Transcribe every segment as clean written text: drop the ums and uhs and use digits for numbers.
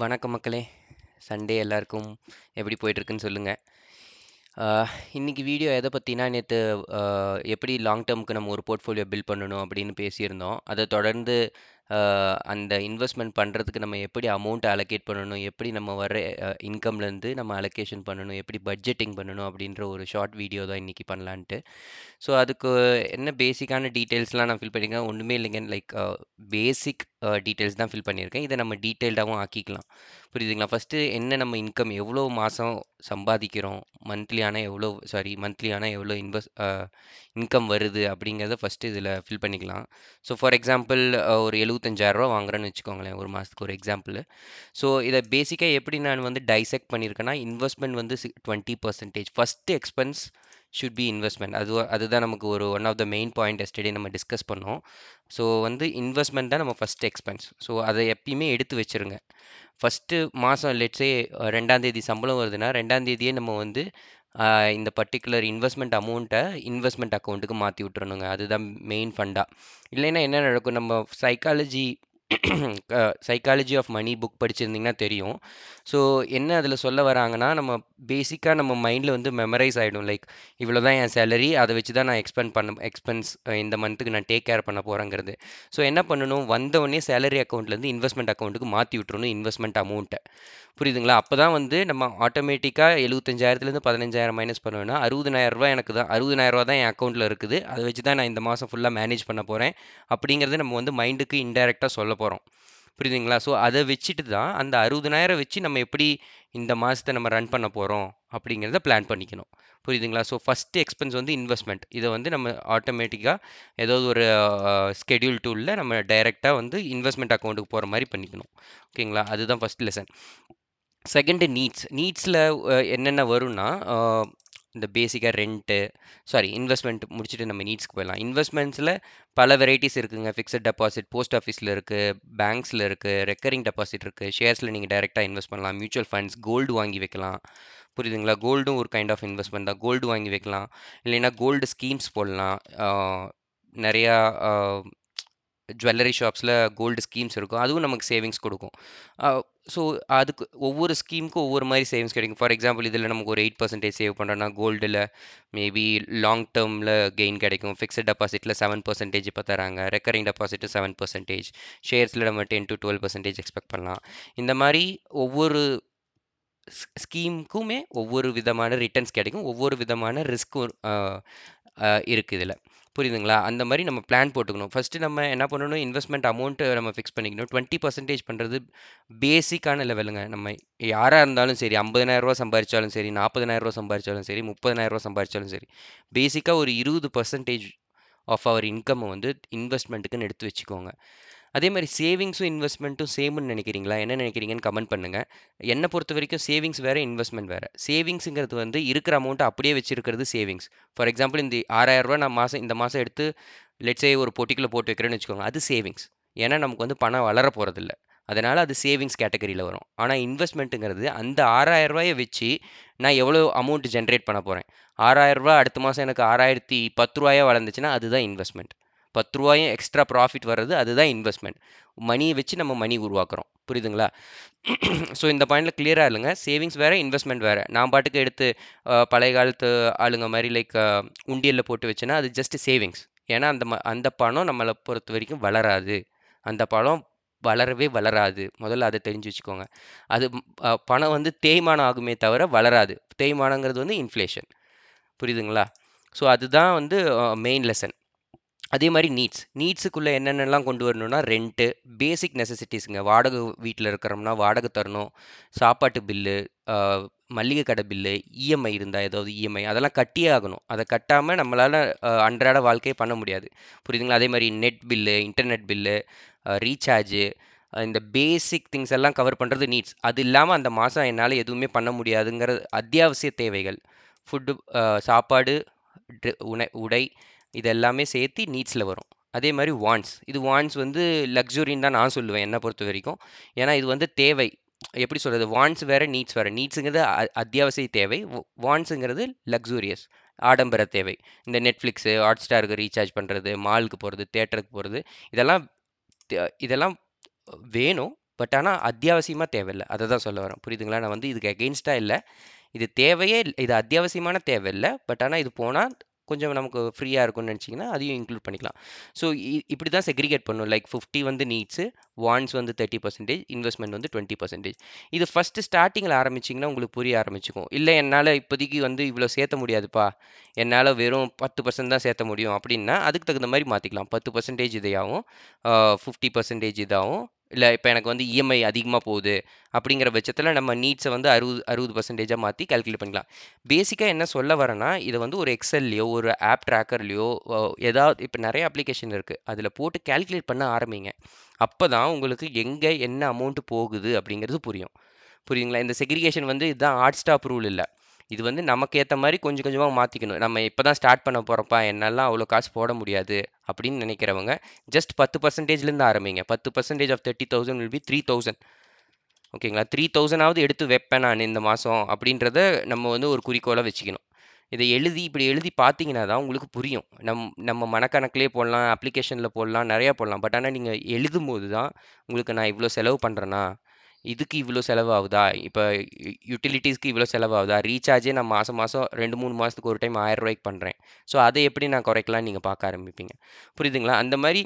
வணக்கம் மக்களே. சண்டே எல்லாருக்கும் எப்படி போயிட்டுருக்குன்னு சொல்லுங்கள். இன்னைக்கு வீடியோ எதை பற்றினா, நேற்று எப்படி லாங் டேர்முக்கு நம்ம ஒரு போர்ட்ஃபோலியோ பில்ட் பண்ணணும் அப்படின்னு பேசியிருந்தோம். அதை தொடர்ந்து அந்த இன்வெஸ்ட்மெண்ட் பண்ணுறதுக்கு நம்ம எப்படி அமௌண்ட் அலோகேட் பண்ணணும், எப்படி நம்ம வர இன்கம்லேருந்து நம்ம அலோகேஷன் பண்ணணும், எப்படி பட்ஜெட்டிங் பண்ணணும் அப்படின்ற ஒரு ஷார்ட் வீடியோ தான் இன்றைக்கி பண்ணலான்ட்டு. ஸோ அதுக்கு என்ன பேசிக்கான டீட்டெயில்ஸ்லாம் நான் ஃபில் பண்ணியிருக்கேன். ஒன்றுமே இல்லைங்க, லைக் பேசிக் டீட்டெயில்ஸ் தான் ஃபில் பண்ணியிருக்கேன். இதை நம்ம டீட்டெயில்டாகவும் ஆக்கிக்கலாம். புரியுதுங்களா? ஃபஸ்ட்டு என்ன நம்ம இன்கம் எவ்வளோ மாதம் சம்பாதிக்கிறோம், மந்த்லி ஆனால் எவ்வளோ இன்கம் வருது அப்படிங்கிறத ஃபஸ்ட்டு இதில் ஃபில் பண்ணிக்கலாம். ஸோ ஃபார் எக்ஸாம்பிள், ஒரு 75,000 வாங்குறேன்னு வச்சுக்கோங்களேன், ஒரு மாதத்துக்கு ஒரு எக்ஸாம்பிள். ஸோ இதை பேசிக்காக எப்படி நான் வந்து டைசெக்ட் பண்ணியிருக்கேன்னா, இன்வெஸ்ட்மெண்ட் வந்து 20%. First expense should be investment. அதுதான் நமக்கு ஒரு one of the main point yesterday நம்ம டிஸ்கஸ் பண்ணோம். ஸோ வந்து இன்வெஸ்ட்மெண்ட் தான் நம்ம ஃபஸ்ட் எக்ஸ்பென்ஸ். ஸோ அதை எப்பயுமே எடுத்து வச்சுருங்க. ஃபஸ்ட்டு மாதம் லெட்ஸே 2ஆம் தேதி சம்பளம் வருதுன்னா, 2ஆம் தேதியே நம்ம வந்து இந்த பர்ட்டிகுலர் இன்வெஸ்ட்மெண்ட் அமௌண்ட்டை இன்வெஸ்ட்மெண்ட் அக்கௌண்ட்டுக்கு மாற்றி விட்டுறணுங்க. அதுதான் மெயின் ஃபண்டா. இல்லைன்னா என்ன நடக்கும், நம்ம சைக்காலஜி ஆஃப் மணி புக் படிச்சிருந்தீங்கன்னா தெரியும். ஸோ என்ன அதில் சொல்ல வராங்கன்னா, நம்ம பேசிக்காக நம்ம மைண்டில் வந்து மெமரைஸ் ஆகிடும். லைக் இவ்வளோ தான் என் சேலரி, அதை வச்சு தான் நான் எக்ஸ்பென்ஸ் இந்த மந்த்துக்கு நான் டேக் கேர் பண்ண போகிறேங்கிறது. ஸோ என்ன பண்ணணும், வந்தவொடனே சேலரி அக்கௌண்ட்லேருந்து இன்வெஸ்ட்மெண்ட் அக்கௌண்ட்டுக்கு மாற்றி விட்டுறணும் இன்வெஸ்ட்மெண்ட் அமௌண்ட்டை. புரியுதுங்களா? அப்போ தான் வந்து நம்ம ஆட்டோமேட்டிக்காக 75,000லேருந்து 15,000 மைனஸ் பண்ணுவேன்னா, 60,000 எனக்கு தான், 60,000 தான் என் அக்கௌண்ட்டில் இருக்குது, அதை வச்சு தான் நான் இந்த மாதம் ஃபுல்லாக மேனேஜ் பண்ண போகிறேன் அப்படிங்கிறது நம்ம வந்து மைண்டுக்கு இன்டைரக்டாக சொல்ல போகிறோம். புரியுதுங்களா? ஸோ அதை வச்சுட்டு தான் அந்த 60,000 வச்சு நம்ம எப்படி இந்த மாதத்தை நம்ம ரன் பண்ண போகிறோம் அப்படிங்கிறத பிளான் பண்ணிக்கணும். புரியுதுங்களா? ஸோ ஃபஸ்ட்டு எக்ஸ்பென்ஸ் வந்து இன்வெஸ்ட்மெண்ட். இதை வந்து நம்ம ஆட்டோமேட்டிக்காக ஏதாவது ஒரு ஸ்கெடியூல் டூலில் நம்ம டைரெக்டாக வந்து இன்வெஸ்ட்மெண்ட் அக்கௌண்ட்டுக்கு போகிற மாதிரி பண்ணிக்கணும். ஓகேங்களா? அதுதான் ஃபஸ்ட் லெசன். செகண்டு நீட்ஸில் என்னென்ன வரும்னா, இந்த பேசிக்காக இன்வெஸ்ட்மெண்ட் முடிச்சுட்டு நம்ம நீட்ஸ்க்கு போயிடலாம். இன்வெஸ்ட்மெண்ட்ஸில் பல வெரைட்டிஸ் இருக்குங்க. ஃபிக்ஸட் டெபாசிட் போஸ்ட் ஆஃபீஸில் இருக்குது, பேங்க்ஸில் இருக்குது, ரெக்கரிங் டெபாசிட் இருக்குது, ஷேர்ஸில் நீங்கள் டைரெக்டாக இன்வெஸ்ட் பண்ணலாம், மியூச்சுவல் ஃபண்ட்ஸ், கோல்டு வாங்கி வைக்கலாம். புரியுதுங்களா? கோல்டும் ஒரு கைண்ட் ஆஃப் இன்வெஸ்ட்மெண்ட் தான். கோல்டு வாங்கி வைக்கலாம், இல்லைன்னா கோல்டு ஸ்கீம்ஸ் போடலாம். நிறையா ஜுவல்லரி ஷாப்ஸில் கோல்டு ஸ்கீம்ஸ் இருக்கும், அதுவும் நமக்கு சேவிங்ஸ் கொடுக்கும். ஸோ அதுக்கு ஒவ்வொரு ஸ்கீமுக்கும் ஒவ்வொரு மாதிரி சேவிங்ஸ் கிடைக்கும். ஃபார் எக்ஸாம்பிள், இதில் நமக்கு ஒரு 8% சேவ் பண்ணுறோன்னா, கோல்டில் மேபி லாங் டேர்மில் கெயின் கிடைக்கும். ஃபிக்ஸட் டெபாசிட்டில் 7% இப்போ தராங்க, ரெக்கரிங் டெபாசிட்டு 7%, ஷேர்ஸில் நம்ம 10 to 12% எக்ஸ்பெக்ட் பண்ணலாம். இந்த மாதிரி ஒவ்வொரு ஸ்கீமுக்குமே ஒவ்வொரு விதமான ரிட்டர்ன்ஸ் கிடைக்கும், ஒவ்வொரு விதமான ரிஸ்க்கும் இருக்குது இதில். புரியுதுங்களா? அந்த மாதிரி நம்ம பிளான் போட்டுக்கணும். ஃபஸ்ட்டு நம்ம என்ன பண்ணணும், இன்வெஸ்ட்மெண்ட் அமௌண்ட்டு நம்ம ஃபிக்ஸ் பண்ணிக்கணும். 20% பண்ணுறது பேசிக்கான லெவலுங்க. நம்ம யாராக இருந்தாலும் சரி, 50,000 சம்பாதிச்சாலும் சரி, 40,000 சம்பாதிச்சாலும் சரி, 30,000 சம்பாதிச்சாலும் சரி, பேசிக்காக ஒரு 20% ஆஃப் அவர் இன்கம்மை வந்து இன்வெஸ்ட்மெண்ட்டுக்குன்னு எடுத்து வச்சுக்கோங்க. அதே மாதிரி சேவிங்ஸும் இன்வெஸ்ட்மெண்ட்டும் சேம்னு நினைக்கிறீங்களா? என்ன நினைக்கிறீங்கன்னு கமெண்ட் பண்ணுங்கள். என்னை பொறுத்த வரைக்கும் சேவிங்ஸ் வேறு, இன்வெஸ்ட்மெண்ட் வேறு. சேவிங்ஸுங்கிறது வந்து இருக்கிற அமௌண்ட்டை அப்படியே வச்சிருக்கிறது சேவிங்ஸ். ஃபார் எக்ஸாம்பிள், இந்த 6,000 நான் இந்த மாதம் எடுத்து லெட்ஸே ஒரு பொட்டிக்குள்ளே போட்டு வைக்கிறேன்னு வச்சுக்கோங்க, அது சேவிங்ஸ். ஏன்னா நமக்கு வந்து பணம் வளர போகிறதில்ல, அதனால் அது சேவிங்ஸ் கேட்டகரியில் வரும். ஆனால் இன்வெஸ்ட்மெண்ட்டுங்கிறது அந்த 6,000 வச்சு நான் எவ்வளோ அமௌண்ட் ஜென்ரேட் பண்ண போகிறேன். 6,000 அடுத்த மாதம் எனக்கு 6,010 வளர்ந்துச்சுன்னா அதுதான் இன்வெஸ்ட்மெண்ட். 10 எக்ஸ்ட்ரா ப்ராஃபிட் வர்றது, அதுதான் இன்வெஸ்ட்மெண்ட். மணியை வச்சு நம்ம மணி உருவாக்குறோம். புரியுதுங்களா? ஸோ இந்த பாயிண்டில் கிளியராக இல்லைங்க. சேவிங்ஸ் வேறு, இன்வெஸ்ட்மெண்ட் வேறு. நான் பாட்டுக்கு எடுத்து பழைய காலத்து ஆளுங்க மாதிரி லைக் உண்டியலில் போட்டு வச்சேன்னா அது ஜஸ்ட் சேவிங்ஸ். ஏன்னா அந்த பணம் நம்மளை பொறுத்த வரைக்கும் வளராது. அந்த பணம் வளரவே வளராது. முதல்ல அதை தெரிஞ்சு வச்சுக்கோங்க. அது பணம் வந்து தேய்மானம் ஆகுமே தவிர வளராது. தேய்மானங்கிறது வந்து இன்ஃப்ளேஷன். புரியுதுங்களா? ஸோ அதுதான் வந்து மெயின் லெசன். அதே மாதிரி நீட்ஸுக்குள்ளே என்னென்னலாம் கொண்டு வரணும்னா, ரெண்ட்டு, பேசிக் நெசசிட்டிஸுங்க. வாடகை வீட்டில் இருக்கிறோம்னா வாடகை தரணும், சாப்பாட்டு பில்லு, மளிகை கடை பில்லு, இஎம்ஐ இருந்தால் ஏதாவது இஎம்ஐ அதெல்லாம் கட்டியே ஆகணும். அதை கட்டாமல் நம்மளால் அன்றாட வாழ்க்கையை பண்ண முடியாது. புரியுதுங்களா? அதே மாதிரி net bill, internet bill, recharge, இந்த பேசிக் திங்ஸ் எல்லாம் கவர் பண்ணுறது நீட்ஸ். அது இல்லாமல் அந்த மாதம் என்னால் எதுவுமே பண்ண முடியாதுங்கிற அத்தியாவசிய தேவைகள், ஃபுட்டு, சாப்பாடு, உடை, இது எல்லாமே சேர்த்து நீட்ஸில் வரும். அதே மாதிரி வாண்ட்ஸ் வந்து லக்ஸுரின்னு தான் நான் சொல்லுவேன், என்னை பொறுத்த வரைக்கும். ஏன்னா இது வந்து தேவை. எப்படி சொல்கிறது, வாண்ட்ஸ் வேறு, நீட்ஸ் வேறு. நீட்ஸுங்கிறது அத்தியாவசிய தேவை, வாண்ட்ஸுங்கிறது லக்ஸூரியஸ், ஆடம்பர தேவை. இந்த நெட்ஃப்ளிக்ஸு, ஹாட்ஸ்டாருக்கு ரீசார்ஜ் பண்ணுறது, மாலுக்கு போகிறது, தேட்டருக்கு போகிறது, இதெல்லாம் இதெல்லாம் வேணும். பட் ஆனா அத்தியாவசியமா தேவையில்ல. அத தான் சொல்ல வரேன். புரியுதுங்களா? நான் வந்து இதுக்கு அகெயின்ஸ்டா இல்ல. இது தேவையே இது அத்தியாவசியமான தேவை இல்ல. பட் ஆனா இது போனா கொஞ்சம் நமக்கு ஃப்ரீயா இருக்கும்னு நினைச்சீங்கன்னா, அதையும் இன்க்ளூட் பண்ணிக்கலாம். ஸோ இப்படி தான் செக்ரிகேட் பண்ணணும். லைக் 50 வந்து நீட்ஸு, வாண்ட்ஸ் வந்து 30%, இன்வெஸ்ட்மென்ட் வந்து 20%. இது ஃபர்ஸ்ட் ஸ்டார்ட்டிங்ல ஆரம்பிச்சீங்கன்னா உங்களுக்கு புரிய ஆரம்பிச்சுக்கும். இல்ல என்னால இப்போதைக்கு வந்து இவ்வளோ சேர்த்த முடியாதுப்பா. என்னால வெறும் 10% தான் சேர்த்த முடியும் அப்படின்னா, அதுக்கு தகுந்த மாரி மாத்திக்கலாம். 10% இதையாவும், 50% இதாவும், இல்ல இப்ப எனக்கு வந்து இஎம்ஐ அதிகமா போகுது அப்படிங்கிற பட்சத்தில நம்ம நீட்ஸ வந்து 60% மாத்தி கால்குலேட் பண்ணிக்கலாம். பேசிக்கா என்ன சொல்ல வரேன்னா, இத வந்து ஒரு எக்ஸெல்லையோ, ஒரு ஆப் ட்ராக்கர்லயோ ஏதாவது இப்ப நெறைய அப்ளிகேஷன் இருக்கு. அதில போட்டு கால்குலேட் பண்ண ஆரம்பிங்க. அப்பதான் உங்களுக்கு எங்க என்ன அமௌண்ட் போகுது அப்படிங்கிறது புரியும். புரியுதுங்களா? இந்த செக்ரிகேஷன் வந்து இதுதான் ஹார்ட் ஸ்டாப் ரூல் இல்ல. இது வந்து நமக்கு ஏத்த மாரி கொஞ்சம் கொஞ்சமா மாத்திக்கணும். நம்ம இப்ப தான் ஸ்டார்ட் பண்ண போறோம்ப்பா, என்னால்லாம் அவ்வளோ காசு போட முடியாது அப்படின்னு நினைக்கிறவங்க, ஜஸ்ட் 10%லேருந்து ஆரம்பிங்க. 10% ஆஃப் 30,000 வில் பி 3,000. ஓகேங்களா? 3,000ஆவது எடுத்து வைப்பேன் நான் இந்த மாசம் அப்படின்றத நம்ம வந்து ஒரு குறிக்கோளா வச்சுக்கணும். இத இப்படி எழுதி பார்த்தீங்கன்னா தான் உங்களுக்கு புரியும். நம்ம மனக்கணக்கிலே போடலாம், அப்ளிகேஷன்ல போடலாம், நெறையா போடலாம். பட் ஆனா நீங்க எழுதும்போது தான் உங்களுக்கு நான் இவ்ளோ செலவு பண்றேனா? இதுக்கு இவ்ளோ செலவு ஆகுதா? இப்ப யுட்டிலிட்டீஸ்க்கு இவ்ளோ செலவு ஆகுதா? ரீசார்ஜே நான் மாசம் மாசம் 2, 3 மாசத்துக்கு ஒரு டைம் ரூ. 1000க்கு பண்றேன். ஸோ அத எப்படி நான் குறைக்கலாம்னு நீங்க பார்க்க ஆரம்பிப்பீங்க. புரியுதுங்களா? அந்த மாரி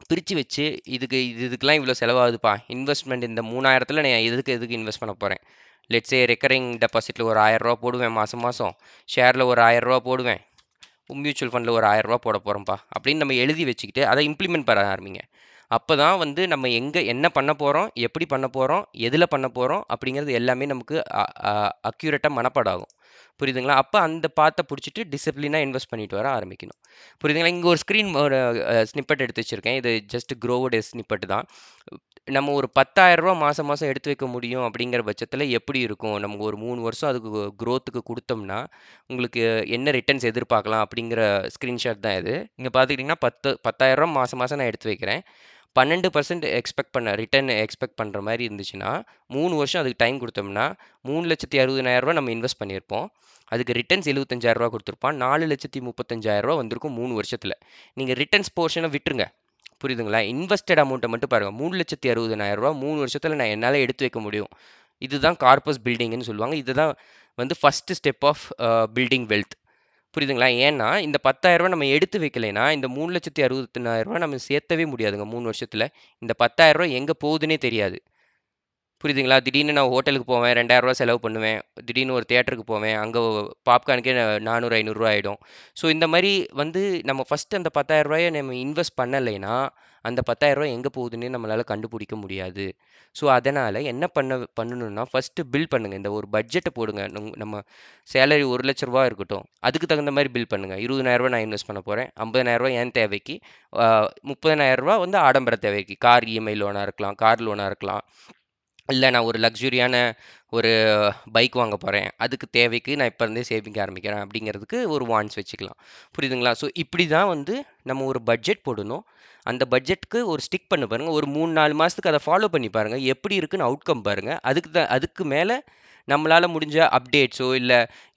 பிரிச்சு வச்சு, இதுக்கெல்லாம் இவ்வளோ செலவாகுதுப்பா. இன்வெஸ்ட்மெண்ட் இந்த 3000த்துல நான் எதுக்கு இன்வெஸ்ட் பண்ண போறேன். லெட்ஸ் சே ரெக்கரிங் டெபாசிட்ல ஒரு ரூ. 1000 போடுவேன் மாசம் மாசம். ஷேர்ல ஒரு ரூ. 1000 போடுவேன். மியூச்சுவல் ஃபண்ட்ல ஒரு ரூ. 1000 போட போறோம்ப்பா. அப்படின்னு நம்ம எழுதி வச்சுக்கிட்டு, அத இம்ப்ளிமெண்ட் பண்ண ஆரம்பிங்க. அப்பதான் வந்து நம்ம எங்க என்ன பண்ண போறோம், எப்படி பண்ண போறோம், எதுல பண்ண போறோம் அப்படிங்கிறது எல்லாமே நமக்கு அ அ அக்யூரேட்டா மனப்பாடம் ஆகும். புரியுதுங்களா? அப்ப அந்த பாத்த புடிச்சுட்டு டிசிப்ளினா இன்வெஸ்ட் பண்ணிட்டு வர ஆரம்பிக்கணும். புரியுதுங்களா? இங்க ஒரு ஸ்க்ரீன் ஒரு ஸ்னிப்பெட் எடுத்து வச்சிருக்கேன். இது ஜஸ்ட் க்ரோவோட ஸ்னிப்பெட் தான். நம்ம ஒரு ரூ. 10,000 மாசம் மாசம் எடுத்து வைக்க முடியும் அப்படிங்கிற பட்சத்தில எப்படி இருக்கும்? நம்ம ஒரு 3 வருஷம் அதுக்கு குரோத்துக்கு குடுத்தோம்னா, உங்களுக்கு என்ன ரிட்டர்ன்ஸ் எதிர்பார்க்கலாம் அப்படிங்கிற ஸ்கிரீன்ஷாட் தான் இது. இங்க பார்த்துக்கிட்டீங்கன்னா 10,000 மாசம் மாசம் நான் எடுத்து வைக்கிறேன். 12% ரிட்டர்ன் எக்ஸ்பெக்ட் பண்ற மாரி இருந்துச்சுன்னா, 3 வருஷம் அதுக்கு டைம் குடுத்தோம்னா, ரூ. 3,60,000 நம்ம இன்வெஸ்ட் பண்ணியிருப்போம். அதுக்கு ரிட்டர்ன்ஸ் ரூ. 75,000 குடுத்திருப்பான். ரூ. 4,35,000 வந்திருக்கும் 3 வருஷத்துல. நீங்க ரிட்டர்ன்ஸ் போர்ஷன விட்டுருங்க. புரியுதுங்களா? இன்வெஸ்டட் அமௌண்ட்ட மட்டும் பாருங்க. ரூ. 3,60,000 3 வருஷத்துல நான் என்னால எடுத்து வைக்க முடியும். இதுதான் கார்பஸ் பில்டிங்ன்னு சொல்லுவாங்க. இதுதான் வந்து first step of building wealth. புரியுதுங்களா? ஏன்னா, இந்த ரூ. 10,000 நம்ம எடுத்து வைக்கலைன்னா, இந்த ரூ. 3,68,000 நம்ம சேர்த்தவே முடியாதுங்க 3 வருஷத்துல. இந்த ரூ. 10,000 எங்க போகுதுன்னே தெரியாது. புரியுதுங்களா? திடீர்னு நான் ஹோட்டலுக்கு போவேன். ரூ. 2,000 செலவு பண்ணுவேன். திடீர்னு ஒரு தியேட்டருக்கு போவேன். அங்க பாப்கார்னுக்கே ரூ. 400, ரூ. 500 ஆயிடும். ஸோ இந்த மாரி வந்து நம்ம ஃபர்ஸ்ட் அந்த ரூ. 10,000 நம்ம இன்வெஸ்ட் பண்ணலைன்னா, அந்த ரூ. 10,000 எங்க போகுதுன்னே நம்மளால கண்டுபிடிக்க முடியாது. ஸோ அதனால என்ன பண்ணணும்னா, ஃபர்ஸ்ட் பில் பண்ணுங்க. இந்த ஒரு பட்ஜெட்ட போடுங்க. நம்ம சேலரி ரூ. 1,00,000 இருக்கட்டும். அதுக்கு தகுந்த மாரி பில் பண்ணுங்க. ரூ. 20,000 நான் இன்வெஸ்ட் பண்ண போறேன். ரூ. 50,000 என் தேவைக்கு. ரூ. 30,000 வந்து ஆடம்பர தேவைக்கு. கார் இஎம்ஐ லோனா இருக்கலாம். கார் லோனா இருக்கலாம். இல்ல நான் ஒரு லக்ஸூரியான ஒரு பைக் வாங்க போறேன். அதுக்கு தேவைக்கு நான் இப்ப இருந்தே சேவிங் ஆரம்பிக்கிறேன் அப்படிங்கிறதுக்கு ஒரு வாண்ட்ஸ் வச்சுக்கலாம். புரியுதுங்களா? ஸோ இப்படி தான் வந்து நம்ம ஒரு பட்ஜெட் போடணும். அந்த பட்ஜெட்க்கு ஒரு ஸ்டிக் பண்ண பாருங்க. ஒரு 3, 4 மாசத்துக்கு அத ஃபாலோ பண்ணி பாருங்க. எப்படி இருக்குன்னு அவுட்கம் பாருங்க. அதுக்கு மேல நம்மளால முடிஞ்ச அப்டேட்ஸோ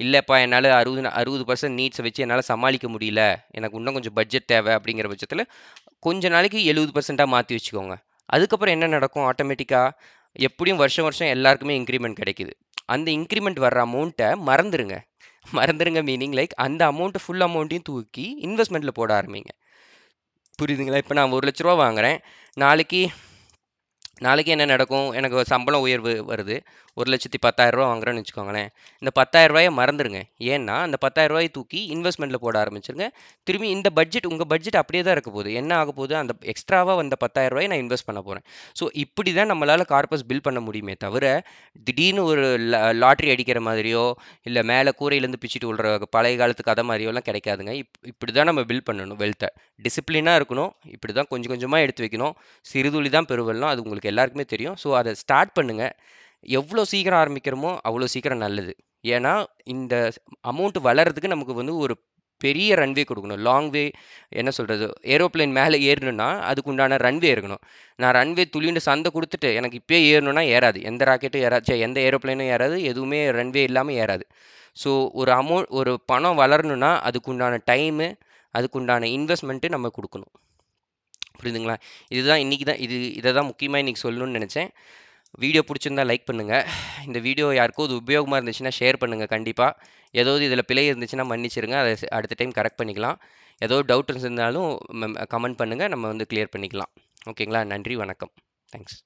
இல்லப்பா என்னால 60% நீட்ஸ வச்சு என்னால சமாளிக்க முடியல. எனக்கு இன்னும் கொஞ்சம் பட்ஜெட் தேவை அப்படிங்கிற பட்சத்தில கொஞ்ச நாளைக்கு 70%ஆ மாத்தி வச்சுக்கோங்க. அதுக்கப்புறம் என்ன நடக்கும் ஆட்டோமேட்டிக்கா, எப்படியும் வருஷம் வருஷம் எல்லாருக்குமே இன்கிரிமெண்ட் கிடைக்குது. அந்த இன்கிரிமெண்ட் வர்ற அமௌண்ட்ட மறந்துருங்க. மறந்துருங்க மீனிங் லைக் அந்த ஃபுல் அமௌண்ட்டையும் தூக்கி இன்வெஸ்ட்மென்ட்ல போட ஆரம்பிங்க. புரியுதுங்களா? இப்ப நான் ரூ. 1,00,000 வாங்குறேன். நாளைக்கு நாளைக்கு என்ன நடக்கும்? எனக்கு ஒரு சம்பளம் உயர்வு வருது. ரூ. 1,10,000 வாங்குறேன்னு வச்சுக்கோங்களேன். இந்த ரூ. 10,000 மறந்துருங்க. ஏன்னா, அந்த ரூ. 10,000 தூக்கி இன்வெஸ்ட்மென்ட்ல போட ஆரம்பிச்சுருங்க. திரும்பி இந்த உங்க பட்ஜெட் அப்படியே தான் இருக்க போகுது. என்ன ஆகப் போகுது? அந்த எக்ஸ்ட்ராவா வந்த ரூ. 10,000 நான் இன்வெஸ்ட் பண்ண போறேன். ஸோ இப்படி தான் நம்மளால கார்பஸ் பில்ட் பண்ண முடியுமே தவிர, திடீர்னு ஒரு லாட்டரி அடிக்கிற மாதிரியோ, இல்ல மேல கூரையிலேருந்து பிச்சுட்டு விழுற பழைய காலத்து கதை மாரியோலாம் கிடைக்காதுங்க. இப்படி தான் நம்ம பில்ட் பண்ணணும் வெல்த்த. டிசிப்ளினா இருக்கணும். இப்படி தான் கொஞ்சம் கொஞ்சமா எடுத்து வைக்கணும். சிறுதுளி தான் பெருவெள்ளம். அது உங்களுக்கு எல்லாருக்குமே தெரியும். ஸோ அத ஸ்டார்ட் பண்ணுங்க. எவ்வளோ சீக்கிரம் ஆரம்பிக்கிறோமோ, அவ்வளோ சீக்கிரம் நல்லது. ஏன்னா, இந்த அமௌண்ட் வளர்றதுக்கு நமக்கு வந்து ஒரு பெரிய ரன்வே குடுக்கணும். லாங் வே என்ன சொல்றது? ஏரோப்ளேன் மேல ஏறணும்னா, அதுக்கு உண்டான ரன்வே இருக்கணும். நான் ரன்வே துளியுண்டு சந்த குடுத்துட்டு, எனக்கு இப்பயே ஏறணும்னா ஏறாது. எந்த ராக்கெட்டும் ஏறாது. எந்த ஏரோப்ளேனும் ஏறாது. எதுவுமே ரன்வே இல்லாம ஏறாது. ஸோ ஒரு பணம் வளரணும்னா, அதுக்கு உண்டான டைமு, அதுக்கு உண்டான இன்வெஸ்ட்மென்ட் நம்ம குடுக்கணும். புரியுதுங்களா? இதுதான் இன்னைக்கு தான் இத தான் முக்கியமா இன்னைக்கு சொல்லணும்னு நெனச்சேன். வீடியோ புடிச்சிருந்தா லைக் பண்ணுங்க. இந்த வீடியோ யாருக்காவது உபயோகமா இருந்துச்சுன்னா ஷேர் பண்ணுங்க கண்டிப்பா. ஏதாவது இதில பிழை இருந்துச்சுன்னா மன்னிச்சிருங்க. அத அடுத்த டைம் கரெக்ட் பண்ணிக்கலாம். ஏதோ டவுட் இருந்ததுனாலும் கமெண்ட் பண்ணுங்க. நம்ம வந்து கிளியர் பண்ணிக்கலாம். ஓகேங்களா? நன்றி, வணக்கம். தேங்க்ஸ்.